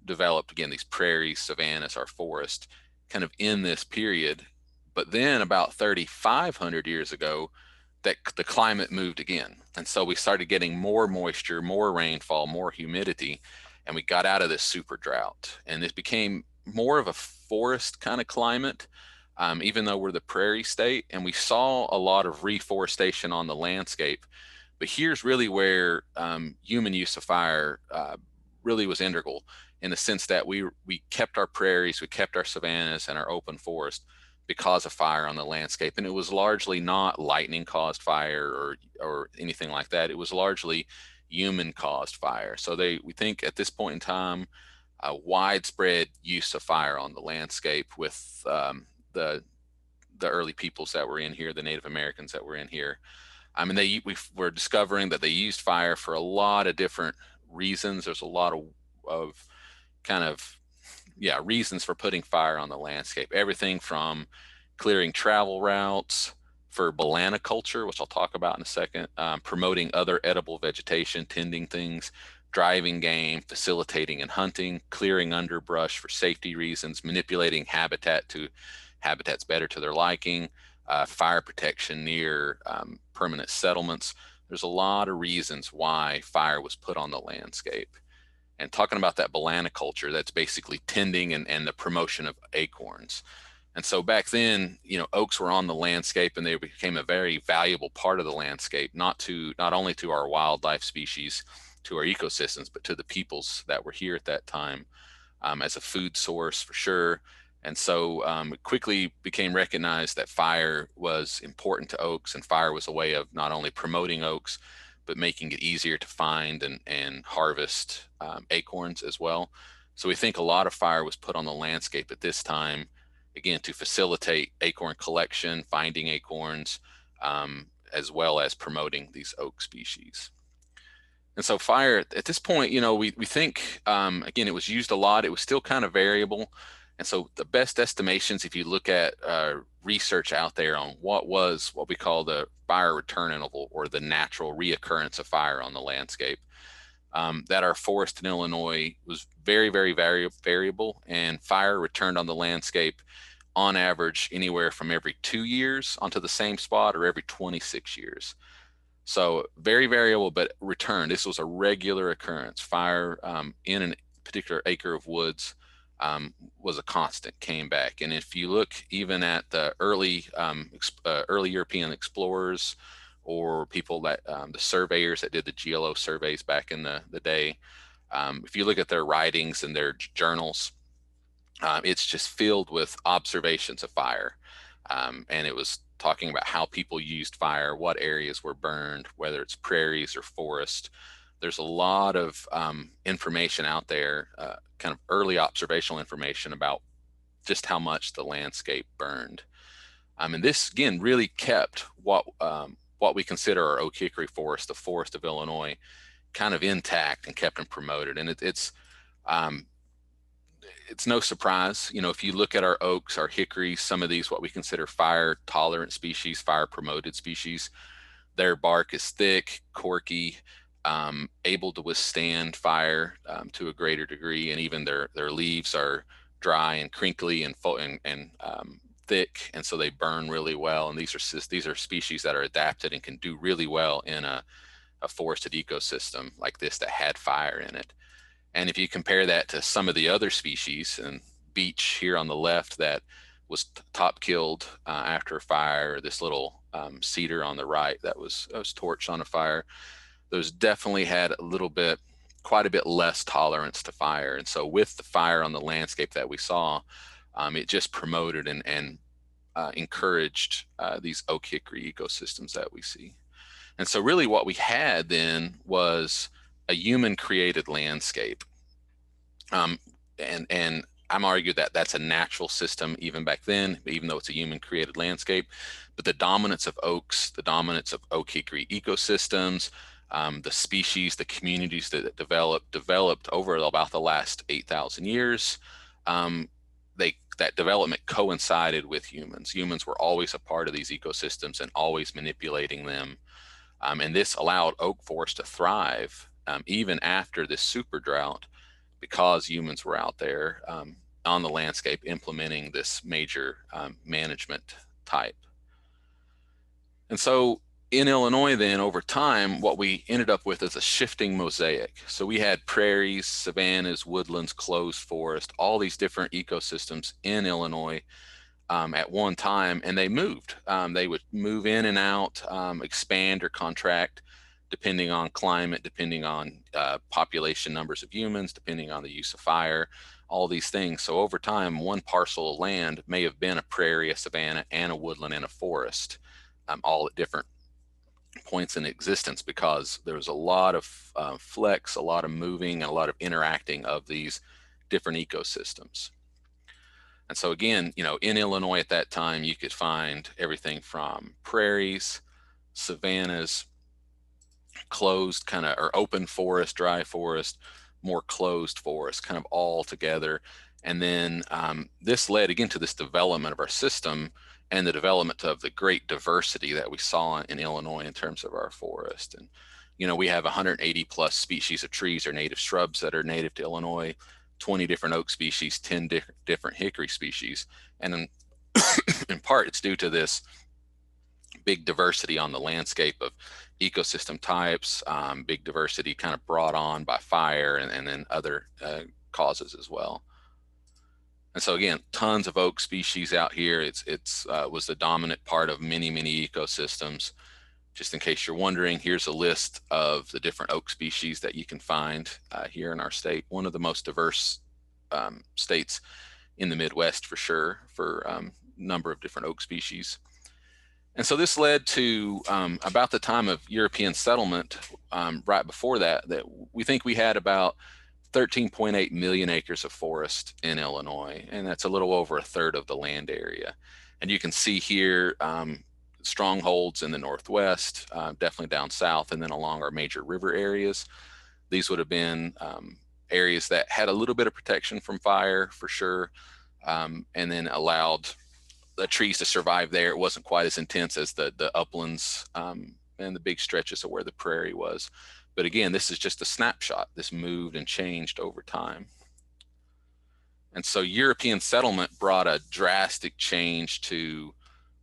developed, again, these prairies, savannas, our forest, kind of in this period. But then about 3,500 years ago, that the climate moved again. And so we started getting more moisture, more rainfall, more humidity, and we got out of this super drought. And it became more of a forest kind of climate, even though we're the prairie state. And we saw a lot of reforestation on the landscape. But here's really where human use of fire really was integral, in the sense that we kept our prairies, we kept our savannas and our open forest because of fire on the landscape. And it was largely not lightning caused fire or anything like that. It was largely human caused fire. So we think at this point in time, a widespread use of fire on the landscape with the early peoples that were in here, the Native Americans that were in here. I mean, we were discovering that they used fire for a lot of different reasons. There's a lot of kind of reasons for putting fire on the landscape. Everything from clearing travel routes, for banana culture, which I'll talk about in a second, promoting other edible vegetation, tending things, driving game, facilitating and hunting, clearing underbrush for safety reasons, manipulating habitats better to their liking, fire protection near permanent settlements. There's a lot of reasons why fire was put on the landscape. And talking about that banana culture, that's basically tending and the promotion of acorns. And so back then, oaks were on the landscape, and they became a very valuable part of the landscape, not only to our wildlife species, to our ecosystems, but to the peoples that were here at that time, as a food source for sure. And so it quickly became recognized that fire was important to oaks, and fire was a way of not only promoting oaks, but making it easier to find and harvest acorns as well. So we think a lot of fire was put on the landscape at this time, again, to facilitate acorn collection, finding acorns, as well as promoting these oak species. And so fire, at this point, we think, again, it was used a lot. It was still kind of variable. And so the best estimations, if you look at research out there on what we call the fire return interval, or the natural reoccurrence of fire on the landscape, that our forest in Illinois was very, very variable, and fire returned on the landscape on average anywhere from every 2 years onto the same spot or every 26 years. So very variable, but return. This was a regular occurrence. Fire in a particular acre of woods was a constant, came back. And if you look even at the early European explorers or people that the surveyors that did the GLO surveys back in the day, if you look at their writings and their journals, it's just filled with observations of fire. And it was talking about how people used fire, what areas were burned, whether it's prairies or forest. There's a lot of information out there, kind of early observational information about just how much the landscape burned. And this, again, really kept what we consider our oak hickory forest, the forest of Illinois, kind of intact and kept them promoted. And it's no surprise, you know, if you look at our oaks, our hickories, some of these, what we consider fire tolerant species, fire promoted species, their bark is thick, corky, able to withstand fire to a greater degree. And even their leaves are dry and crinkly and thick. And so they burn really well. And these are species that are adapted and can do really well in a forested ecosystem like this that had fire in it. And if you compare that to some of the other species, and beech here on the left that was top killed after a fire, this little cedar on the right that was torched on a fire, those definitely had quite a bit less tolerance to fire. And so with the fire on the landscape that we saw, it just promoted and encouraged these oak hickory ecosystems that we see. And so really what we had then was a human created landscape. And I'm arguing that that's a natural system even back then, even though it's a human created landscape. But the dominance of oaks, the dominance of oak hickory ecosystems, the species, the communities that developed over about the last 8,000 years, that development coincided with humans. Humans were always a part of these ecosystems and always manipulating them. And this allowed oak forests to thrive even after this super drought, because humans were out there on the landscape implementing this major management type. And so in Illinois then, over time, what we ended up with is a shifting mosaic. So we had prairies, savannas, woodlands, closed forest, all these different ecosystems in Illinois at one time, and they moved. They would move in and out, expand or contract, depending on climate, depending on population numbers of humans, depending on the use of fire, all these things. So over time, one parcel of land may have been a prairie, a savanna, and a woodland and a forest, all at different points in existence, because there was a lot of flex, a lot of moving, and a lot of interacting of these different ecosystems. And so again, you know, in Illinois at that time, you could find everything from prairies, savannas, closed kind of, or open forest, dry forest, more closed forest, kind of all together. And then this led again to this development of our system and the development of the great diversity that we saw in Illinois in terms of our forest. And, you know, we have 180 plus species of trees or native shrubs that are native to Illinois, 20 different oak species, 10 different hickory species. And in part, it's due to this big diversity on the landscape of ecosystem types, big diversity kind of brought on by fire and then other causes as well. And so again, tons of oak species out here. It's was the dominant part of many ecosystems. Just in case you're wondering, here's a list of the different oak species that you can find here in our state. One of the most diverse states in the Midwest for sure, for a number of different oak species. And so this led to about the time of European settlement, right before that we think we had about 13.8 million acres of forest in Illinois, and that's a little over a third of the land area. And you can see here strongholds in the Northwest, definitely down south, and then along our major river areas. These would have been areas that had a little bit of protection from fire for sure, and then allowed the trees to survive there. It wasn't quite as intense as the uplands and the big stretches of where the prairie was. But again, this is just a snapshot. This moved and changed over time. And so European settlement brought a drastic change to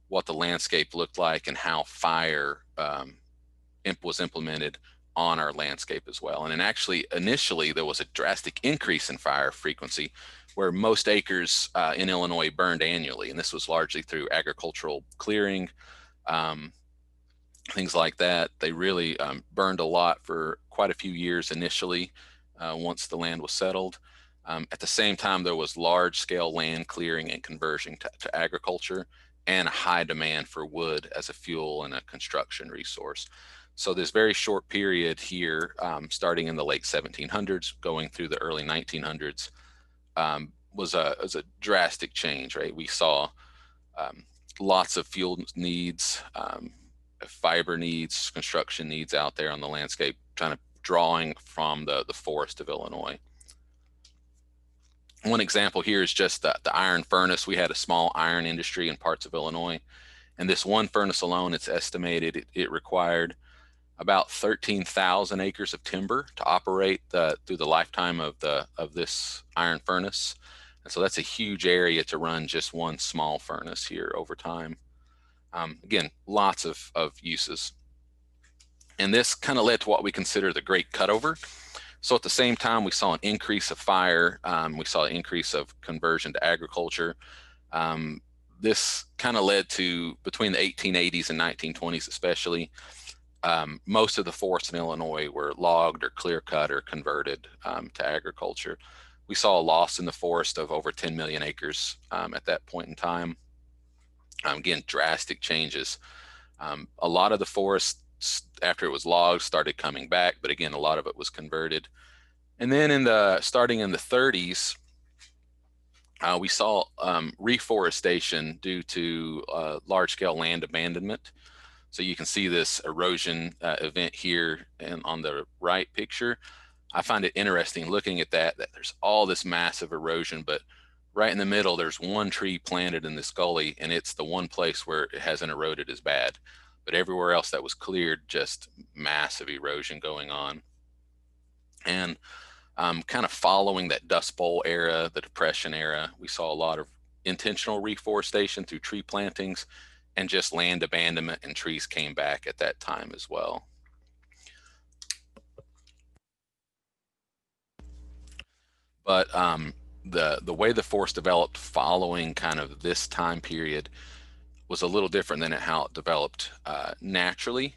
what the landscape looked like and how fire was implemented on our landscape as well. And then actually, initially, there was a drastic increase in fire frequency where most acres in Illinois burned annually. And this was largely through agricultural clearing, things like that. They really burned a lot for quite a few years initially, once the land was settled. At the same time, there was large scale land clearing and conversion to agriculture, and a high demand for wood as a fuel and a construction resource. So this very short period here, starting in the late 1700s, going through the early 1900s, was a drastic change, right? We saw lots of fuel needs, fiber needs, construction needs out there on the landscape, kind of drawing from the forest of Illinois. One example here is just the iron furnace. We had a small iron industry in parts of Illinois, and this one furnace alone, it's estimated it required about 13,000 acres of timber to operate through the lifetime of this iron furnace. And so that's a huge area to run just one small furnace here over time. Again, lots of uses. And this kind of led to what we consider the Great Cutover. So at the same time, we saw an increase of fire. We saw an increase of conversion to agriculture. This kind of led to, between the 1880s and 1920s especially, most of the forests in Illinois were logged or clear cut or converted to agriculture. We saw a loss in the forest of over 10 million acres at that point in time. Again, drastic changes. A lot of the forest, after it was logged, started coming back, but again, a lot of it was converted. And then starting in the 30s, we saw reforestation due to large-scale land abandonment. So you can see this erosion event here and on the right picture. I find it interesting looking at that there's all this massive erosion, but right in the middle, there's one tree planted in this gully, and it's the one place where it hasn't eroded as bad. But everywhere else that was cleared, just massive erosion going on. And kind of following that Dust Bowl era, the Depression era, we saw a lot of intentional reforestation through tree plantings, and just land abandonment, and trees came back at that time as well. But the way the forest developed following kind of this time period was a little different than how it developed naturally,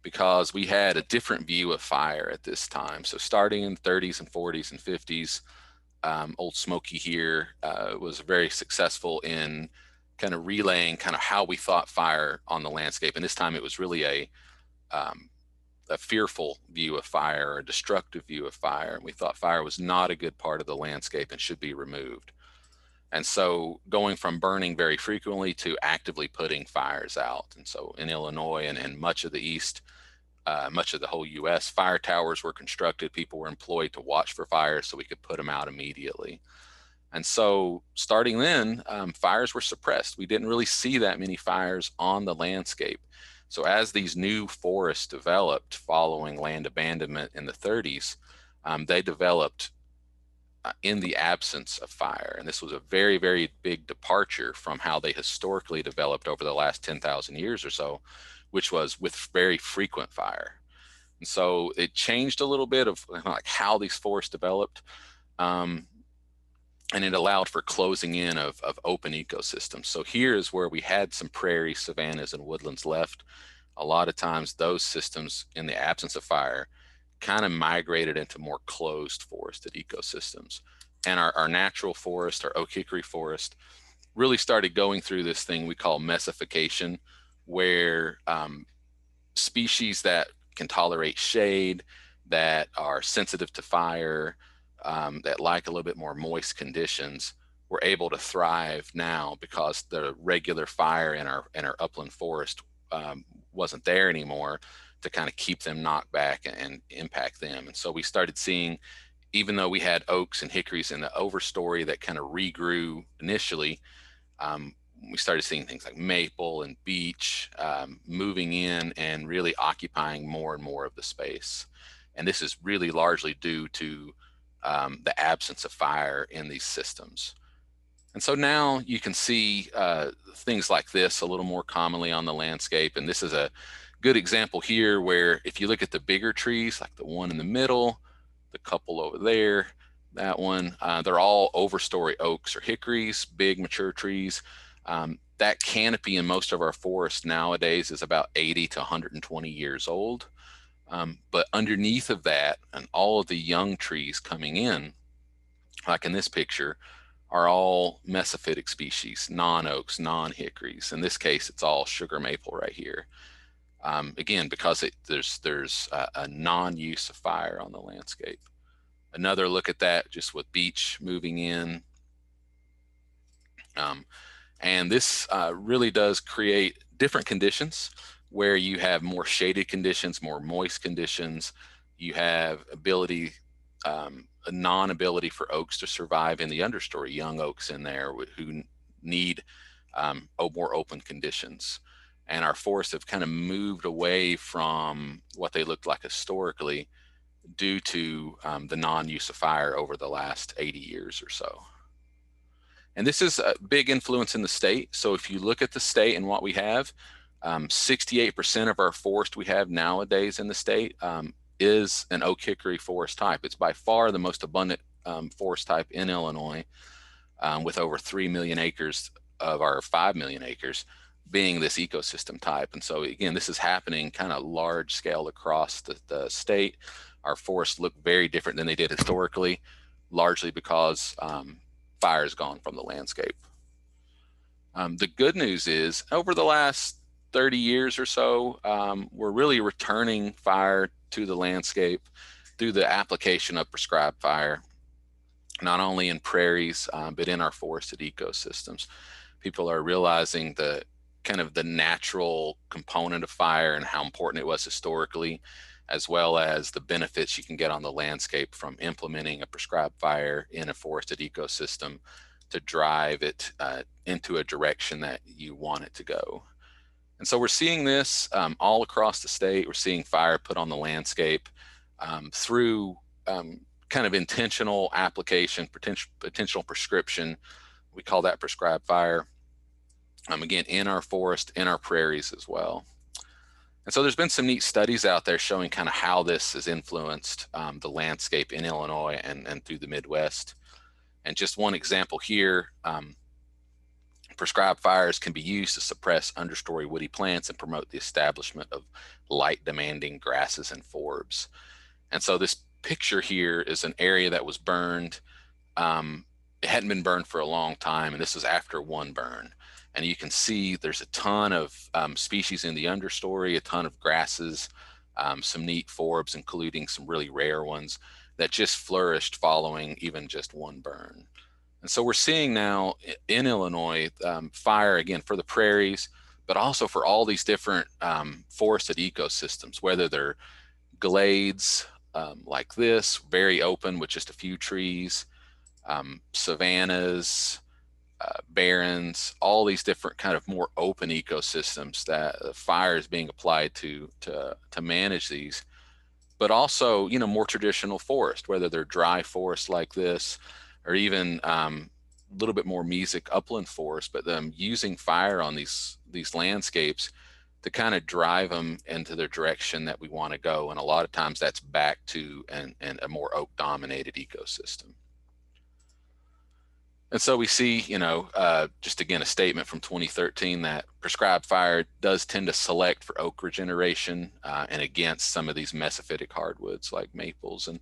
because we had a different view of fire at this time. So starting in the 30s and 40s and 50s, Old Smoky here was very successful in kind of relaying kind of how we thought fire on the landscape. And this time it was really a fearful view of fire, a destructive view of fire. And we thought fire was not a good part of the landscape and should be removed. And so going from burning very frequently to actively putting fires out. And so in Illinois and much of the East, much of the whole US, fire towers were constructed. People were employed to watch for fires so we could put them out immediately. And so starting then, fires were suppressed. We didn't really see that many fires on the landscape. So as these new forests developed following land abandonment in the 30s, they developed in the absence of fire. And this was a very, very big departure from how they historically developed over the last 10,000 years or so, which was with very frequent fire. And so it changed a little bit of like how these forests developed. And it allowed for closing in of open ecosystems. So here is where we had some prairies, savannas, and woodlands left. A lot of times those systems, in the absence of fire, kind of migrated into more closed forested ecosystems. And our natural forest, our oak hickory forest, really started going through this thing we call mesification, where species that can tolerate shade, that are sensitive to fire, that like a little bit more moist conditions, were able to thrive now because the regular fire in our upland forest wasn't there anymore to kind of keep them knocked back and impact them. And so we started seeing, even though we had oaks and hickories in the overstory that kind of regrew initially, we started seeing things like maple and beech moving in and really occupying more and more of the space. And this is really largely due to the absence of fire in these systems. And so now you can see things like this a little more commonly on the landscape. And this is a good example here where if you look at the bigger trees, like the one in the middle, the couple over there, that one, they're all overstory oaks or hickories, big mature trees. That canopy in most of our forests nowadays is about 80 to 120 years old. But underneath of that, and all of the young trees coming in, like in this picture, are all mesophytic species, non-oaks, non-hickories. In this case, it's all sugar maple right here. Again, because there's a non-use of fire on the landscape. Another look at that just with beech moving in. And this really does create different conditions where you have more shaded conditions, more moist conditions. You have a non-ability for oaks to survive in the understory, young oaks in there who need more open conditions. And our forests have kind of moved away from what they looked like historically due to the non-use of fire over the last 80 years or so. And this is a big influence in the state. So if you look at the state and what we have, 68% of our forest we have nowadays in the state is an oak hickory forest type. It's by far the most abundant forest type in Illinois, with over 3 million acres of our 5 million acres being this ecosystem type. And so again, this is happening kind of large scale across the state. Our forests look very different than they did historically, largely because fire is gone from the landscape. The good news is over the last 30 years or so, we're really returning fire to the landscape through the application of prescribed fire, not only in prairies, but in our forested ecosystems. People are realizing the kind of the natural component of fire and how important it was historically, as well as the benefits you can get on the landscape from implementing a prescribed fire in a forested ecosystem to drive it into a direction that you want it to go. And so we're seeing this all across the state. We're seeing fire put on the landscape through kind of intentional application, potential prescription. We call that prescribed fire. Again, in our forest, in our prairies as well. And so there's been some neat studies out there showing kind of how this has influenced the landscape in Illinois and through the Midwest. And just one example here, prescribed fires can be used to suppress understory woody plants and promote the establishment of light demanding grasses and forbs. And so this picture here is an area that was burned. It hadn't been burned for a long time, and this is after one burn. And you can see there's a ton of species in the understory, a ton of grasses, some neat forbs, including some really rare ones that just flourished following even just one burn. And so we're seeing now in Illinois fire, again, for the prairies, but also for all these different forested ecosystems, whether they're glades like this, very open with just a few trees, savannas, barrens, all these different kind of more open ecosystems that fire is being applied to manage these, but also, you know, more traditional forest, whether they're dry forest like this, or even a little bit more mesic upland forest, but them using fire on these landscapes to kind of drive them into the direction that we want to go. And a lot of times that's back to a more oak dominated ecosystem. And so we see, you know, just again, a statement from 2013 that prescribed fire does tend to select for oak regeneration and against some of these mesophytic hardwoods like maples. And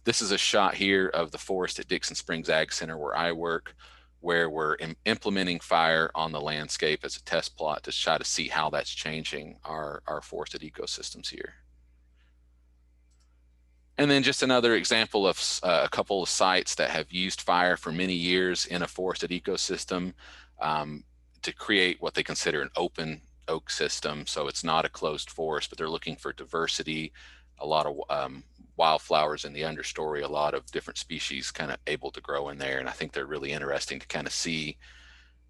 this is a shot here of the forest at Dixon Springs Ag Center where I work, where we're implementing fire on the landscape as a test plot to try to see how that's changing our forested ecosystems here. And then just another example of a couple of sites that have used fire for many years in a forested ecosystem to create what they consider an open oak system. So it's not a closed forest, but they're looking for diversity, a lot of wildflowers in the understory, a lot of different species kind of able to grow in there. And I think they're really interesting to kind of see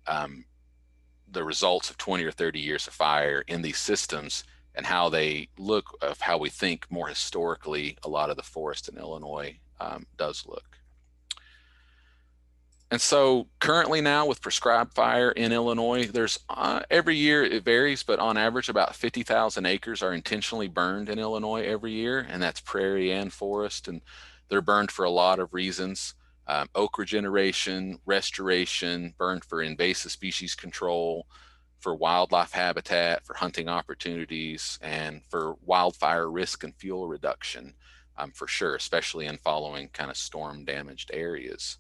the results of 20 or 30 years of fire in these systems and how they look, of how we think more historically a lot of the forest in Illinois does look. And so currently now with prescribed fire in Illinois, there's every year it varies, but on average about 50,000 acres are intentionally burned in Illinois every year, and that's prairie and forest, and they're burned for a lot of reasons. Oak regeneration, restoration, burned for invasive species control, for wildlife habitat, for hunting opportunities, and for wildfire risk and fuel reduction, for sure, especially in following kind of storm damaged areas.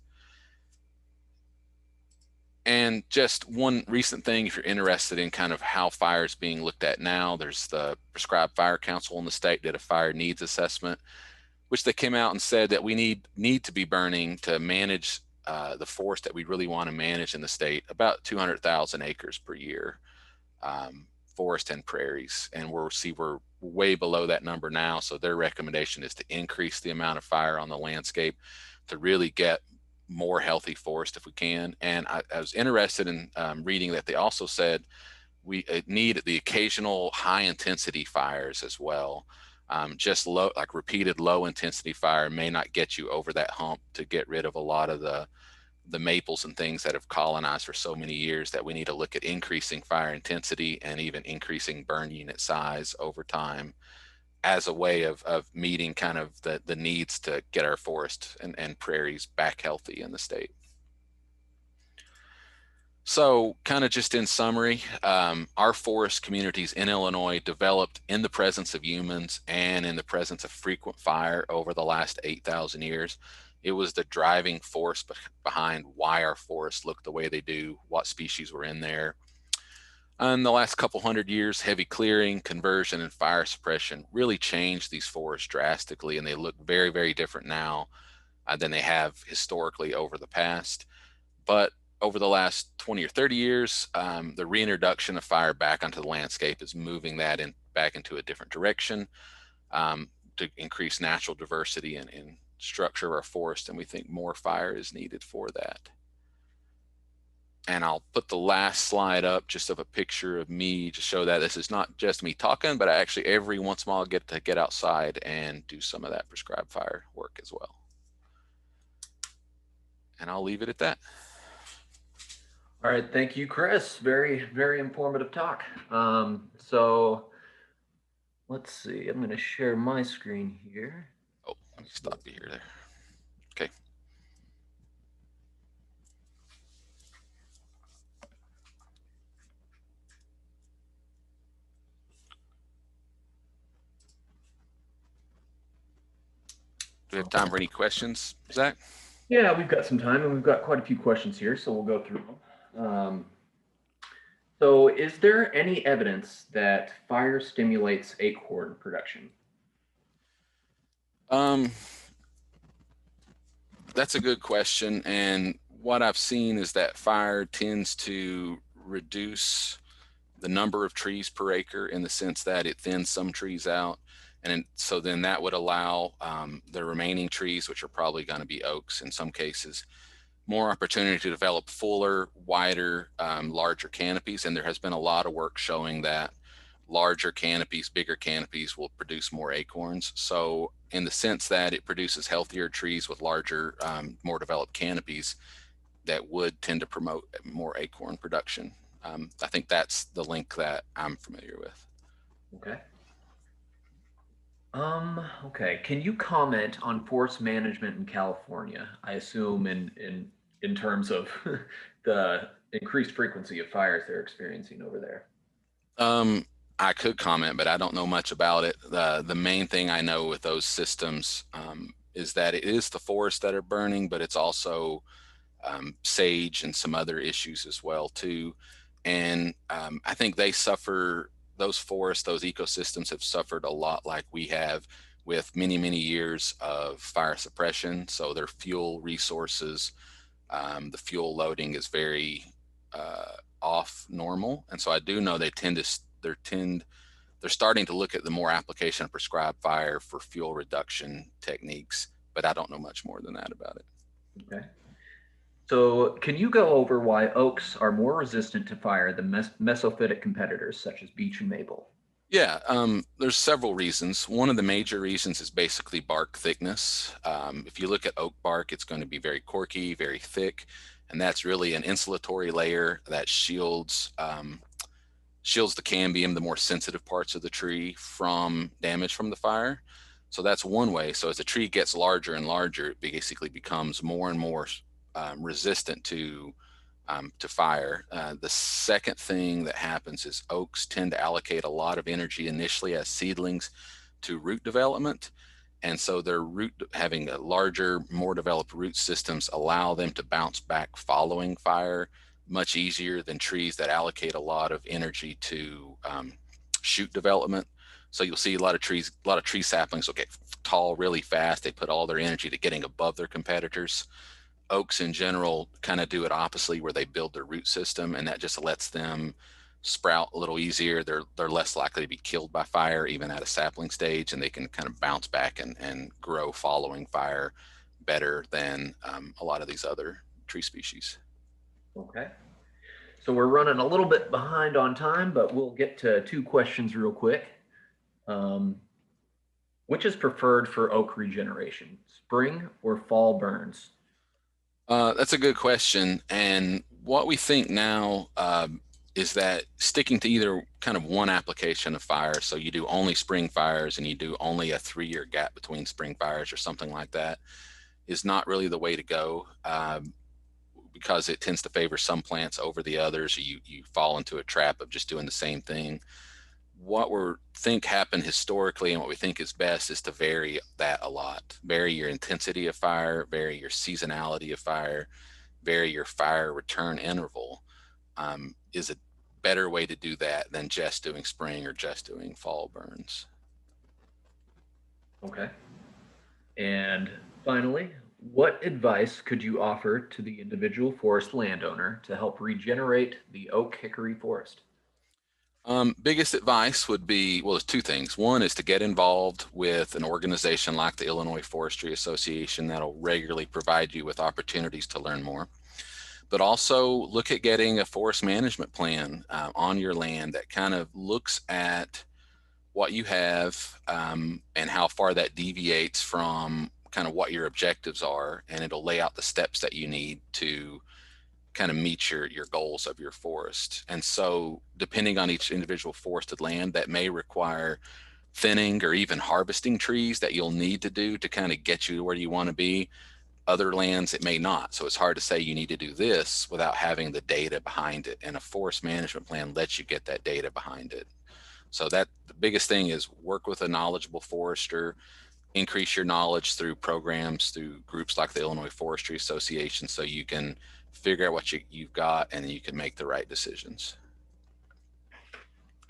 And just one recent thing, if you're interested in kind of how fire is being looked at now, there's the Prescribed Fire Council in the state did a fire needs assessment, which they came out and said that we need to be burning to manage the forest that we really want to manage in the state, about 200,000 acres per year, forest and prairies. And we're way below that number now. So their recommendation is to increase the amount of fire on the landscape to really get more healthy forest if we can. And I was interested in reading that they also said we need the occasional high intensity fires as well. Just low, like repeated low intensity fire may not get you over that hump to get rid of a lot of the maples and things that have colonized for so many years, that we need to look at increasing fire intensity and even increasing burn unit size over time as a way of meeting kind of the needs to get our forests and prairies back healthy in the state. So kind of just in summary, our forest communities in Illinois developed in the presence of humans and in the presence of frequent fire over the last 8,000 years. It was the driving force behind why our forests look the way they do, what species were in there. In the last couple hundred years, heavy clearing, conversion, and fire suppression really changed these forests drastically, and they look very, very different now than they have historically over the past. But over the last 20 or 30 years, the reintroduction of fire back onto the landscape is moving that back into a different direction to increase natural diversity and structure of our forest, and we think more fire is needed for that. And I'll put the last slide up just of a picture of me to show that this is not just me talking, but I actually every once in a while get to get outside and do some of that prescribed fire work as well. And I'll leave it at that. All right, thank you, Chris. Very, very informative talk. So let's see, I'm going to share my screen here. Oh, let me stop you here there. Okay. Do we have time for any questions, Zach? Yeah, we've got some time, and we've got quite a few questions here, so we'll go through them. So is there any evidence that fire stimulates acorn production? That's a good question. And what I've seen is that fire tends to reduce the number of trees per acre in the sense that it thins some trees out. And so then that would allow the remaining trees, which are probably going to be oaks in some cases, more opportunity to develop fuller, wider, larger canopies. And there has been a lot of work showing that larger canopies, bigger canopies will produce more acorns. So in the sense that it produces healthier trees with larger, more developed canopies, that would tend to promote more acorn production. I think that's the link that I'm familiar with. Okay. Okay. Can you comment on forest management in California? I assume in terms of the increased frequency of fires they're experiencing over there. I could comment, but I don't know much about it. The main thing I know with those systems is that it is the forests that are burning, but it's also sage and some other issues as well too. And I think they suffer, those forests, those ecosystems have suffered a lot like we have with many, many years of fire suppression. So their fuel resources, the fuel loading is very off normal. And so I do know they're starting to look at the more application of prescribed fire for fuel reduction techniques, but I don't know much more than that about it. Okay. So can you go over why oaks are more resistant to fire than mesophytic competitors such as beech and maple? Yeah, there's several reasons. One of the major reasons is basically bark thickness. If you look at oak bark, it's going to be very corky, very thick. And that's really an insulatory layer that shields shields the cambium, the more sensitive parts of the tree, from damage from the fire. So that's one way. So as the tree gets larger and larger, it basically becomes more and more resistant to fire. The second thing that happens is oaks tend to allocate a lot of energy initially as seedlings to root development. And so their root, having a larger, more developed root systems, allow them to bounce back following fire much easier than trees that allocate a lot of energy to shoot development. So you'll see a lot of tree saplings will get tall really fast. They put all their energy to getting above their competitors. Oaks in general kind of do it oppositely, where they build their root system, and that just lets them sprout a little easier. They're less likely to be killed by fire, even at a sapling stage, and they can kind of bounce back and grow following fire better than a lot of these other tree species. Okay. So we're running a little bit behind on time, but we'll get to 2 questions real quick. Which is preferred for oak regeneration, spring or fall burns? That's a good question. And what we think now is that sticking to either kind of one application of fire, so you do only spring fires and you do only a 3-year gap between spring fires or something like that, is not really the way to go, because it tends to favor some plants over the others. You fall into a trap of just doing the same thing. What we think happened historically and what we think is best is to vary that a lot. Vary your intensity of fire, vary your seasonality of fire, vary your fire return interval, is a better way to do that than just doing spring or just doing fall burns. Okay. And finally, what advice could you offer to the individual forest landowner to help regenerate the oak hickory forest? Biggest advice would be, well, there's 2 things. One is to get involved with an organization like the Illinois Forestry Association that'll regularly provide you with opportunities to learn more. But also look at getting a forest management plan on your land that kind of looks at what you have and how far that deviates from kind of what your objectives are, and it'll lay out the steps that you need to kind of meet your goals of your forest. And so depending on each individual forested land, that may require thinning or even harvesting trees that you'll need to do to kind of get you to where you want to be. Other lands it may not. So it's hard to say you need to do this without having the data behind it, and a forest management plan lets you get that data behind it. So that the biggest thing is work with a knowledgeable forester, increase your knowledge through programs, through groups like the Illinois Forestry Association, so you can figure out what you've got and you can make the right decisions.